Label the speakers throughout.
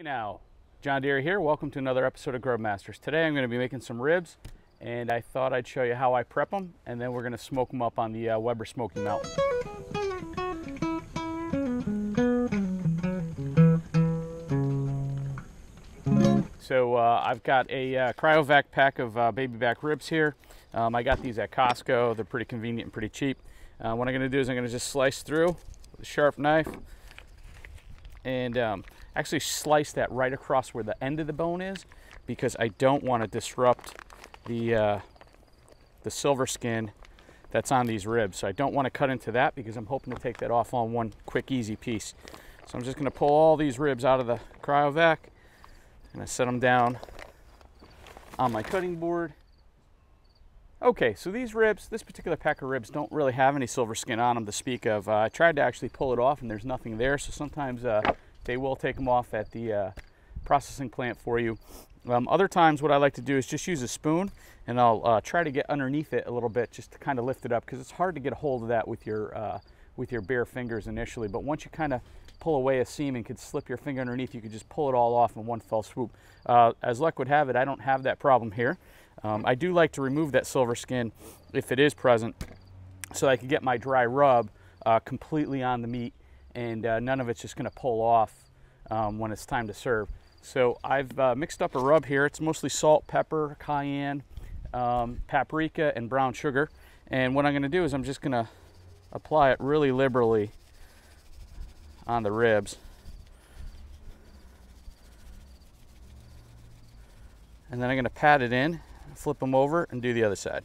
Speaker 1: Hey now, John Deere here. Welcome to another episode of Grub Masters. Today I'm going to be making some ribs, and I thought I'd show you how I prep them, and then we're going to smoke them up on the Weber Smokey Mountain. So I've got a cryovac pack of baby back ribs here. I got these at Costco. They're pretty convenient and pretty cheap. What I'm going to do is I'm going to just slice through with a sharp knife and actually slice that right across where the end of the bone is, because I don't want to disrupt the silver skin that's on these ribs. So I don't want to cut into that because I'm hoping to take that off on one quick easy piece. So I'm just going to pull all these ribs out of the cryovac and I set them down on my cutting board. Okay, so these ribs, this particular pack of ribs, don't really have any silver skin on them to speak of. I tried to actually pull it off and there's nothing there, so sometimes they will take them off at the processing plant for you. Other times what I like to do is just use a spoon and I'll try to get underneath it a little bit just to kind of lift it up, because it's hard to get a hold of that with your bare fingers initially, but once you kind of pull away a seam and could slip your finger underneath, you could just pull it all off in one fell swoop. As luck would have it, I don't have that problem here. I do like to remove that silver skin if it is present, so I can get my dry rub completely on the meat, and none of it's just going to pull off when it's time to serve. So I've mixed up a rub here. It's mostly salt, pepper, cayenne, paprika, and brown sugar. And what I'm going to do is I'm just going to apply it really liberally on the ribs. And then I'm going to pat it in, flip them over, and do the other side.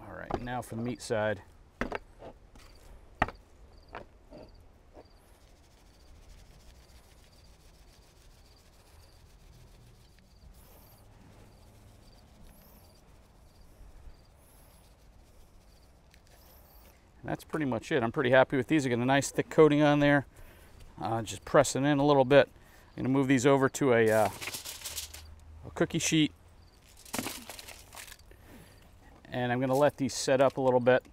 Speaker 1: All right, now for the meat side. That's pretty much it. I'm pretty happy with these. I got a nice thick coating on there. Just press it in a little bit. I'm going to move these over to a cookie sheet. And I'm going to let these set up a little bit.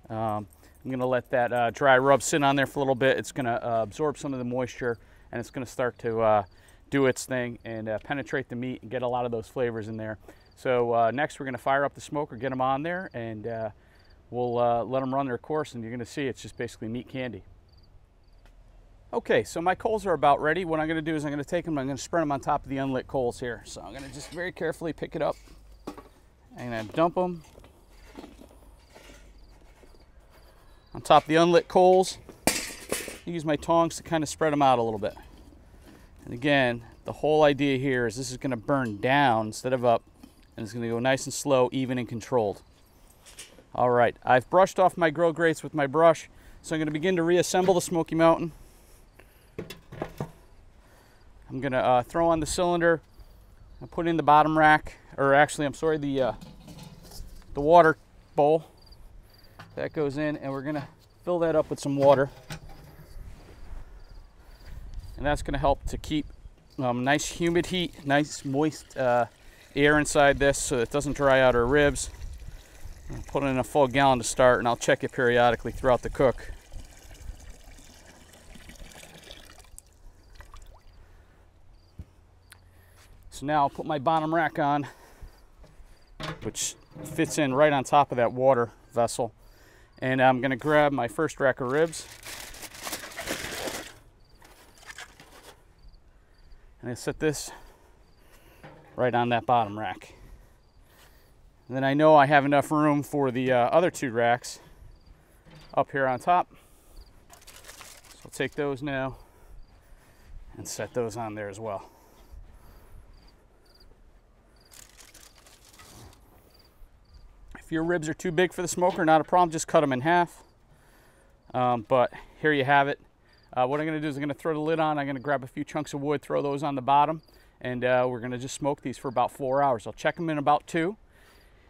Speaker 1: I'm going to let that dry rub sit on there for a little bit. It's going to absorb some of the moisture, and it's going to start to do its thing and penetrate the meat and get a lot of those flavors in there. So next we're going to fire up the smoker, get them on there, and we'll let them run their course, and you're going to see it's just basically meat candy. Okay, so my coals are about ready. What I'm going to do is I'm going to take them, I'm going to spread them on top of the unlit coals here. So I'm going to just very carefully pick it up and dump them on top of the unlit coals. Use my tongs to kind of spread them out a little bit. And again, the whole idea here is this is going to burn down instead of up, and it's going to go nice and slow, even and controlled. All right, I've brushed off my grill grates with my brush, so I'm going to begin to reassemble the Smoky Mountain. I'm going to throw on the cylinder and put in the bottom rack, or actually, I'm sorry, the water bowl. That goes in, and we're going to fill that up with some water. And that's going to help to keep nice humid heat, nice moist air inside this so it doesn't dry out our ribs. I'll put it in a full gallon to start, and I'll check it periodically throughout the cook. So now I'll put my bottom rack on, which fits in right on top of that water vessel. And I'm going to grab my first rack of ribs. And I set this right on that bottom rack. And then I know I have enough room for the other two racks up here on top. So I'll take those now and set those on there as well. If your ribs are too big for the smoker, not a problem, just cut them in half. But here you have it. What I'm going to do is I'm going to throw the lid on. I'm going to grab a few chunks of wood, throw those on the bottom, and we're going to just smoke these for about 4 hours. I'll check them in about 2.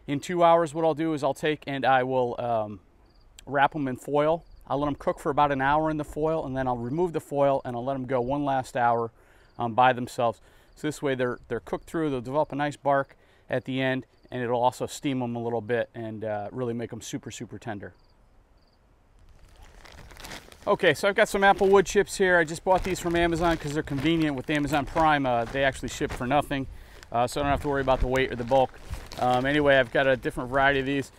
Speaker 1: In 2 hours, what I'll do is I'll take and I will wrap them in foil. I'll let them cook for about an hour in the foil, and then I'll remove the foil and I'll let them go one last hour by themselves. So this way they're cooked through, they'll develop a nice bark, at the end, and it'll also steam them a little bit and really make them super, super tender. Okay, so I've got some apple wood chips here. I just bought these from Amazon because they're convenient with Amazon Prime. They actually ship for nothing, so I don't have to worry about the weight or the bulk. Anyway, I've got a different variety of these.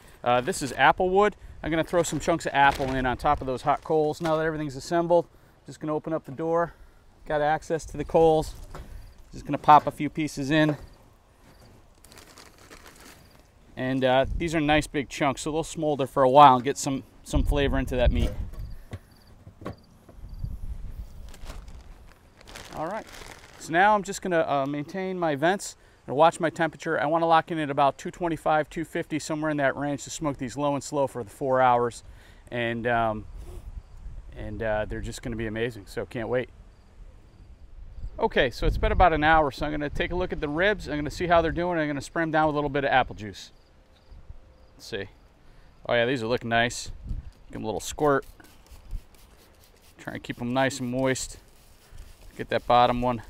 Speaker 1: This is apple wood. I'm gonna throw some chunks of apple in on top of those hot coals. Now that everything's assembled, just gonna open up the door. Got access to the coals. Just gonna pop a few pieces in. And these are nice big chunks, so they'll smolder for a while and get some flavor into that meat. All right, so now I'm just gonna maintain my vents and watch my temperature. I wanna lock in at about 225, 250, somewhere in that range to smoke these low and slow for the 4 hours. And they're just gonna be amazing, so can't wait. Okay, so it's been about an hour, so I'm gonna take a look at the ribs. I'm gonna see how they're doing. I'm gonna spray them down with a little bit of apple juice. Let's see. Oh yeah, these are looking nice. Give them a little squirt. Try and keep them nice and moist. Get that bottom one.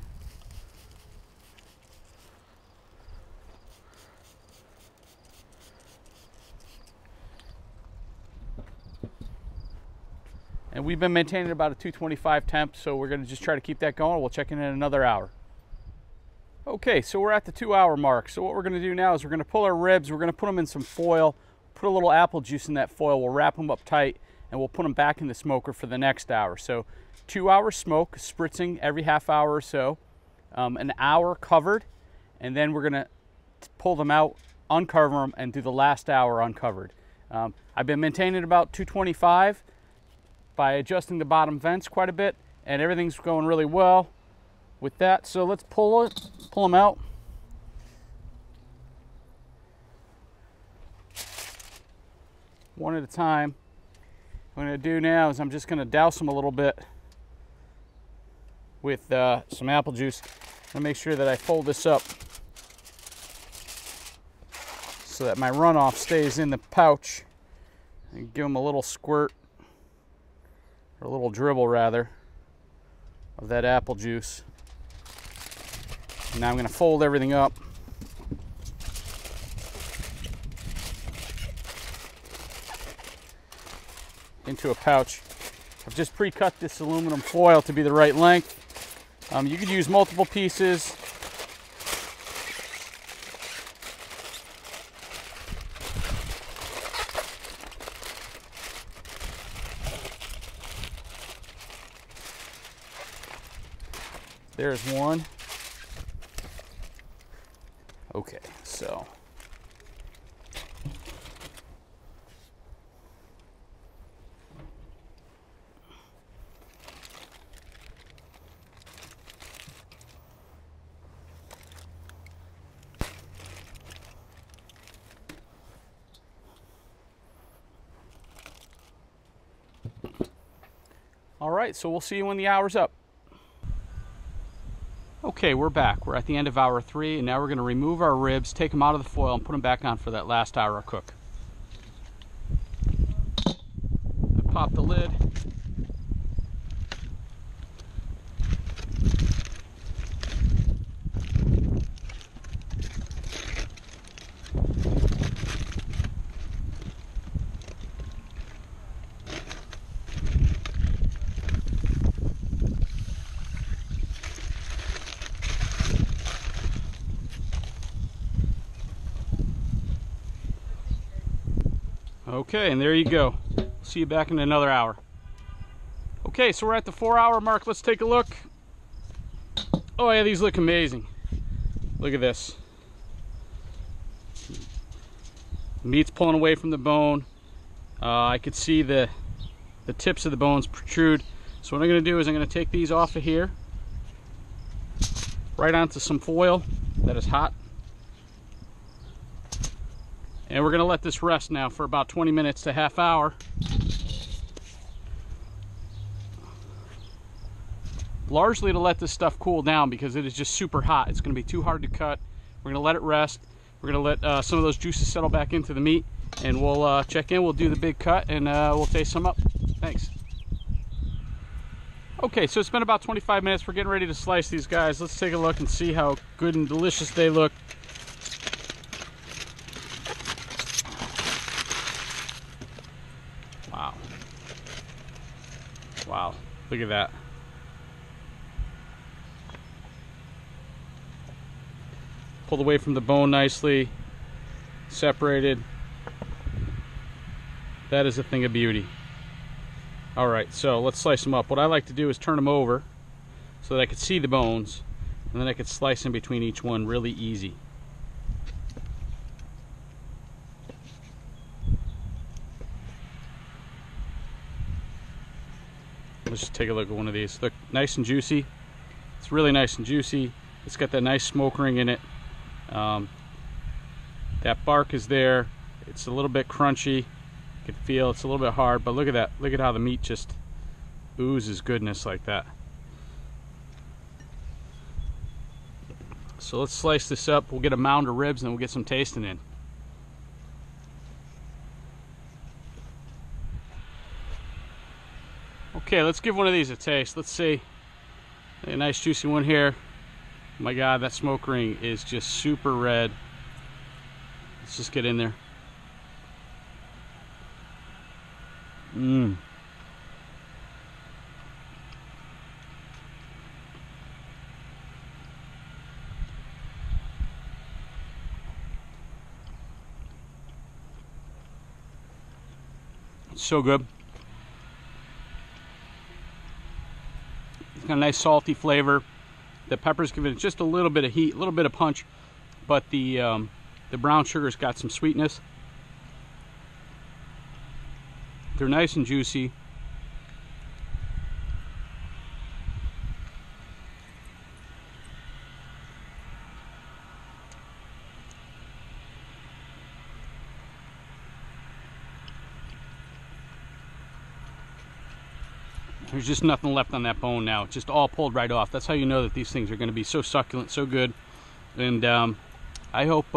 Speaker 1: And we've been maintaining about a 225 temp, so we're gonna just try to keep that going. We'll check in another hour. Okay, so we're at the 2-hour mark. So what we're gonna do now is we're gonna pull our ribs, we're gonna put them in some foil, put a little apple juice in that foil, we'll wrap them up tight, and we'll put them back in the smoker for the next hour. So 2-hour smoke, spritzing every half hour or so, an hour covered, and then we're gonna pull them out, uncover them, and do the last hour uncovered. I've been maintaining about 225 by adjusting the bottom vents quite a bit, and everything's going really well with that. So let's pull them out. One at a time. What I'm gonna do now is I'm just gonna douse them a little bit with some apple juice. I'm gonna make sure that I fold this up so that my runoff stays in the pouch, and give them a little squirt, or a little dribble rather, of that apple juice. And now I'm gonna fold everything up. Into a pouch. I've just pre-cut this aluminum foil to be the right length. You could use multiple pieces. There's one. Okay, so all right, so we'll see you when the hour's up. Okay, we're back. We're at the end of hour 3, and now we're going to remove our ribs, take them out of the foil, and put them back on for that last hour of cook. I pop the lid. Okay, and there you go. See you back in another hour. Okay, so we're at the 4-hour mark. Let's take a look. Oh yeah, these look amazing. Look at this. Meat's pulling away from the bone. I could see the tips of the bones protrude. So what I'm going to do is I'm going to take these off of here, right onto some foil that is hot. And we're going to let this rest now for about 20 minutes to half hour. Largely to let this stuff cool down because it is just super hot. It's going to be too hard to cut. We're going to let it rest. We're going to let some of those juices settle back into the meat, and we'll check in. We'll do the big cut, and we'll taste some up. Thanks. Okay, so it's been about 25 minutes. We're getting ready to slice these guys. Let's take a look and see how good and delicious they look. Wow, look at that. Pulled away from the bone nicely, separated. That is a thing of beauty. All right, so let's slice them up. What I like to do is turn them over so that I could see the bones, and then I could slice in between each one really easy. Let's just take a look at one of these. Look, nice and juicy. It's really nice and juicy. It's got that nice smoke ring in it. That bark is there. It's a little bit crunchy. You can feel it's a little bit hard, but look at that. Look at how the meat just oozes goodness like that. So let's slice this up. We'll get a mound of ribs and we'll get some tasting in. Okay, let's give one of these a taste. Let's see. A nice juicy one here. Oh my God, that smoke ring is just super red. Let's just get in there. Mmm. It's so good. It's got a nice salty flavor. The peppers give it just a little bit of heat, a little bit of punch, but the brown sugar's got some sweetness. They're nice and juicy. There's just nothing left on that bone now. It's just all pulled right off. That's how you know that these things are going to be so succulent, so good. And I hope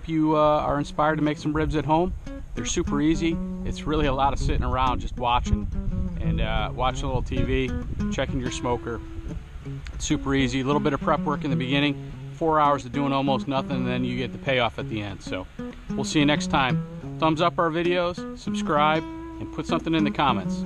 Speaker 1: you are inspired to make some ribs at home. They're super easy. It's really a lot of sitting around just watching and watching a little TV, checking your smoker. It's super easy. A little bit of prep work in the beginning, 4 hours of doing almost nothing, and then you get the payoff at the end. So we'll see you next time. Thumbs up our videos, subscribe, and put something in the comments.